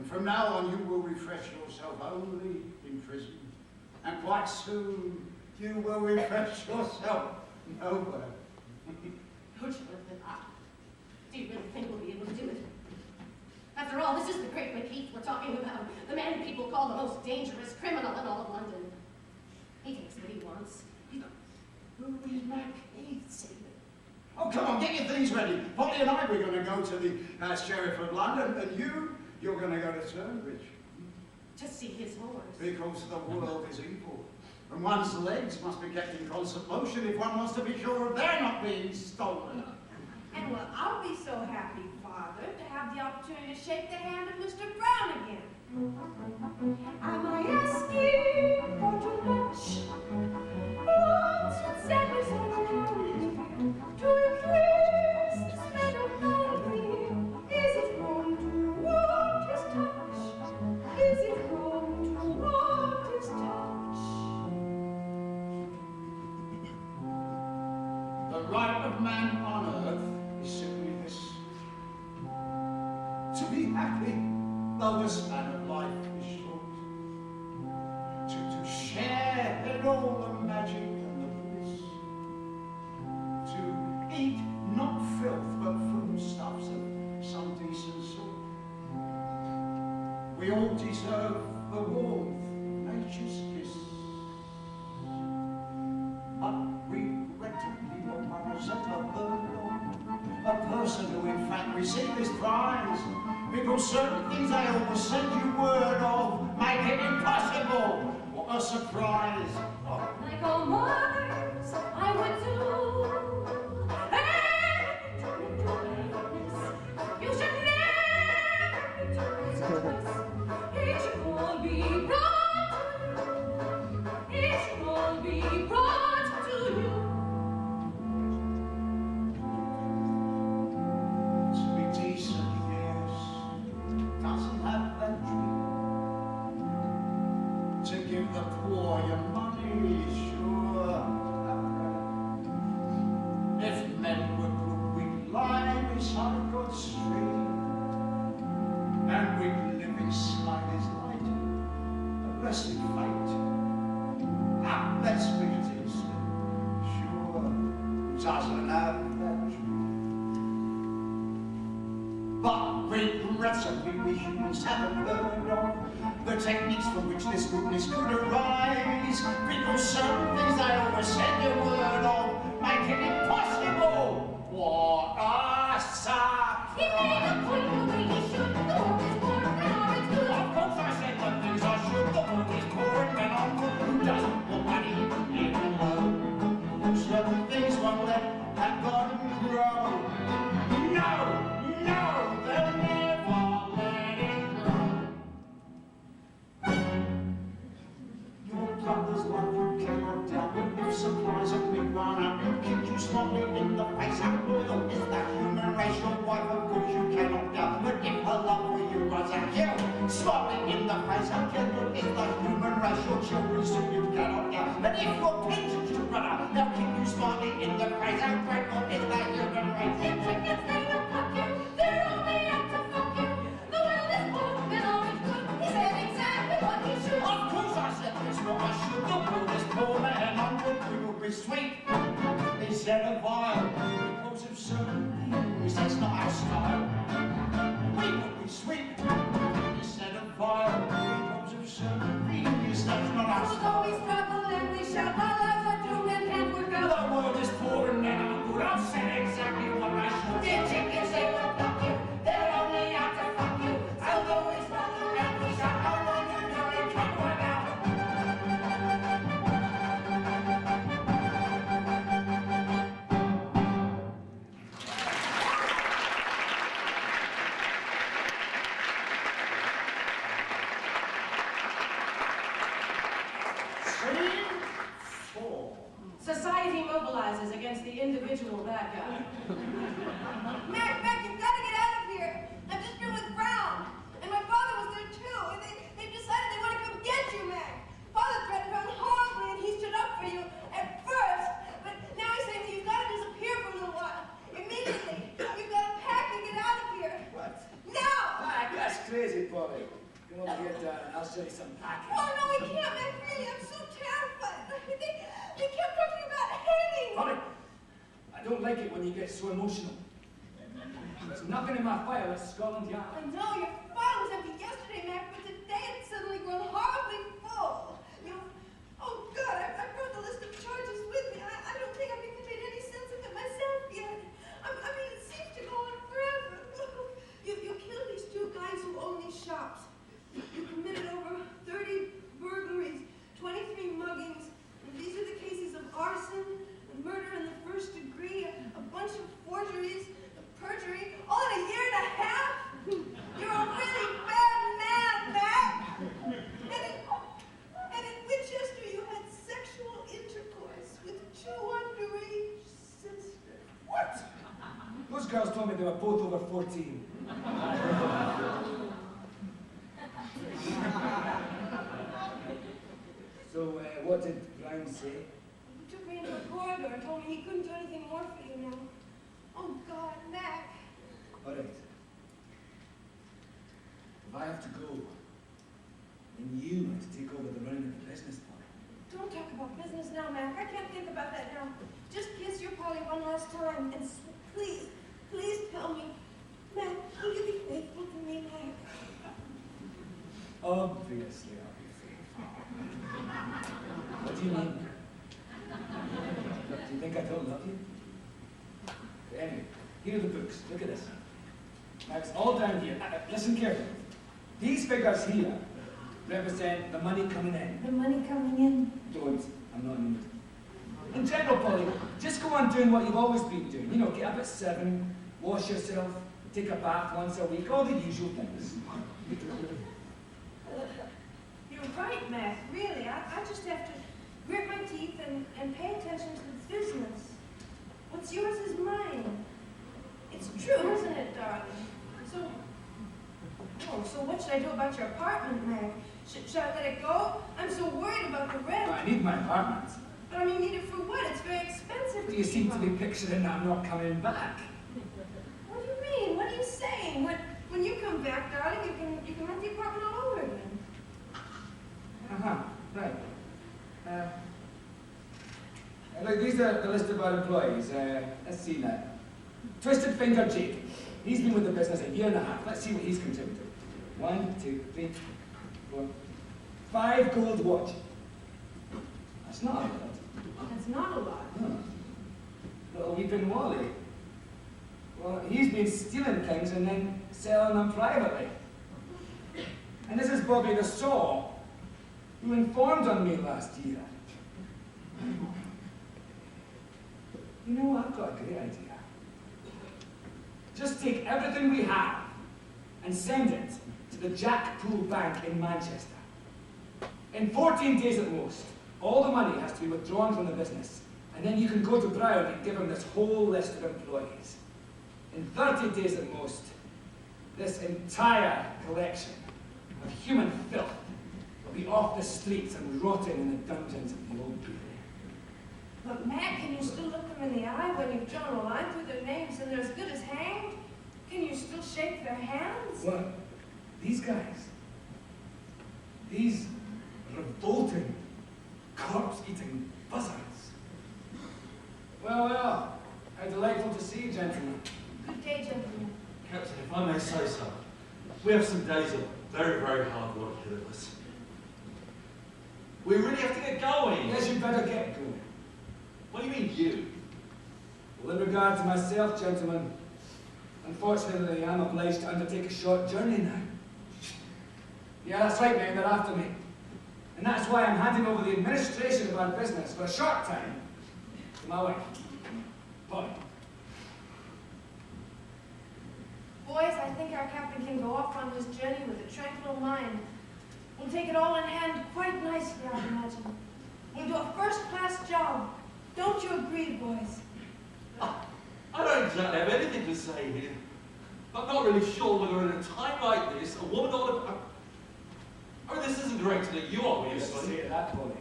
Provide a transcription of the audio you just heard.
And from now on you will refresh yourself only in prison. And quite soon you will refresh yourself nowhere. Oh, Jonathan, do you really think we'll be able to do it? After all, this is the great McKeith we're talking about. The man people call the most dangerous criminal in all of London. He takes what he wants. Who is McKeith, Stephen? Oh, come on, get your things ready. Polly and I, we're going to go to the Sheriff of London, and you're going to go to Turnbridge. To see his horse. Because the world is evil. And one's legs must be kept in constant motion if one wants to be sure of they're not being stolen. And well, I'll be so happy, Father, to have the opportunity to shake the hand of Mr. Brown again. Am I asking for too much? Once you said me so kindly to increase the spell of melody. Is it wrong to want his touch? Is it wrong to want his touch? The right of man on earth is simply this: to be happy, though the span of life is short. To share in all the magic and the bliss. To eat not filth, but foodstuffs of some decent sort. We all deserve the warmth of nature's kiss. But regrettably, no one has ever heard of a person who in fact received this prize, because certain things I always send you word of make it impossible. What a surprise! Oh. Like all mothers, I would do anything to make this. You should never return this. It should all be brought to you. It should all be brought to you. To be decent, yes, doesn't have that dream. To give the poor your money, sure. If men would we'd lie beside God's stream, and we'd live inside his light, a blessed fate. Ah, let's be decent, sure, doesn't have that dream. But regrettably, we humans haven't heard of the techniques from which this goodness could arise, because certain things I always send you word of make it impossible. What a surprise! He made a point the way he should. The world is poor and now it's good. Of course I said the things I should. The world is poor and men are good. Who doesn't want money even low? Certain things won't let that garden grow. No, they'll never let it grow. Your brother's love you cannot doubt, but if supplies have been run out, you kick you smartly in the face. How loyal is the human race? Your wife, of course, you cannot doubt, but if her love for you runs out, you smartly in the face. How loyal is the human race? Your children soon you cannot doubt, but if your pension should run out, they'll kick you smartly in the face. How grateful is the human race? The chickens, they don't fuck you. They're only out to fuck you. The world is poor and all is good. He said exactly what he should. Of course I said this, what I should. The world is poor and hungry. We will be sweet instead of vile, because of certain things that's not our style. We will be sweet instead of vile, because of certain things that's not our So style. though we struggle and we shout, our lives are doomed and can't work out. The world is poor and men are good. I've said exactly what I should. The chickens, they will fuck you. They're only out to fuck you. So though we struggle and we shout, our lives are doomed and can't work out. crazy, Polly. Come over here, darling. I'll show you some packing. Oh, no, we can't, Mac, really. I'm so terrified. They kept talking about hating. Polly, I don't like it when you get so emotional. There's nothing in my file at Scotland Yard. I know, your file was empty yesterday, Mac, but today it's suddenly grown horribly full. You know, oh, God, I brought the list of charges with me. I don't think I've even made any sense of it myself yet. I mean, it seems to go on forever. You killed these two guys who own these shops. You committed over 30 burglaries, 23 muggings. And these are the cases of arson, murder in the first degree, a bunch of forgeries, perjury, all in a year and a half? You're a really bad man, Mac! And in Winchester, you had sexual intercourse with two underage sisters. What? Those girls told me they were both over 14. So, what did Brown say? He took me into a corridor and told me he couldn't do anything more for you now. Oh, God, Mac. All right. If I have to go, then you have to take over the running of the business, Polly. Don't talk about business now, Mac. I can't think about that now. Just kiss your Polly one last time and please, please tell me, Mac, will you be faithful to me, Mac? Obviously, I'll be faithful. What do you mean? Do you think I don't love you? But anyway, here are the books. Look at this. Now, it's all down here. Listen carefully. These figures here represent the money coming in. The money coming in? Don't. I'm not in the mood. In general, Polly, just go on doing what you've always been doing. You know, get up at 7, wash yourself, take a bath once a week, all the usual things. You're right, Mac. Really, I just have to grit my teeth and pay attention to the business. What's yours is mine. It's true, isn't it, darling? So what should I do about your apartment, Mac? Should I let it go? I'm so worried about the rent. I need my apartment. But I mean, need it for what? It's very expensive. Do you seem to be picturing that I'm not coming back? What do you mean? What are you saying? When you come back, darling, you can rent the apartment all over again. Right. Look, these are the list of our employees. Let's see now. Twisted Finger Jake. He's been with the business a year and a half. Let's see what he's contributed. 1, 2, 3, 4, 5 gold watches. That's not a lot. That's not a lot. No. Little Weeping Wally. Well, he's been stealing things and then selling them privately. And this is Bobby the Saw, who informed on me last year. You know, I've got a great idea. Just take everything we have and send it to the Jack Pool Bank in Manchester. In 14 days at most, all the money has to be withdrawn from the business, and then you can go to Brown and give him this whole list of employees. In 30 days at most, this entire collection of human filth will be off the streets and rotting in the dungeons of the old people. But Mac, can you still look them in the eye when you've drawn a line through their names and they're as good as hanged? Can you still shake their hands? What? These guys, these revolting, corpse-eating buzzards. Well, well, how delightful to see you, gentlemen. Good day, gentlemen. Captain, if I may say so, we have some days of very, very hard work ahead of us. We really have to get going. Yes, you'd better get going. What do you mean, you? Well, in regard to myself, gentlemen, unfortunately, I'm obliged to undertake a short journey now. Yeah, that's right, men, they're after me. And that's why I'm handing over the administration of our business for a short time to my wife, Polly. Boys, I think our captain can go off on his journey with a tranquil mind. We'll take it all in hand quite nicely, I imagine. We'll do a first-class job. Don't you agree, boys? I don't exactly have anything to say here. I'm not really sure whether in a time like this, a woman ought to... I mean, this isn't directed at you, Just obviously. say that, Polly.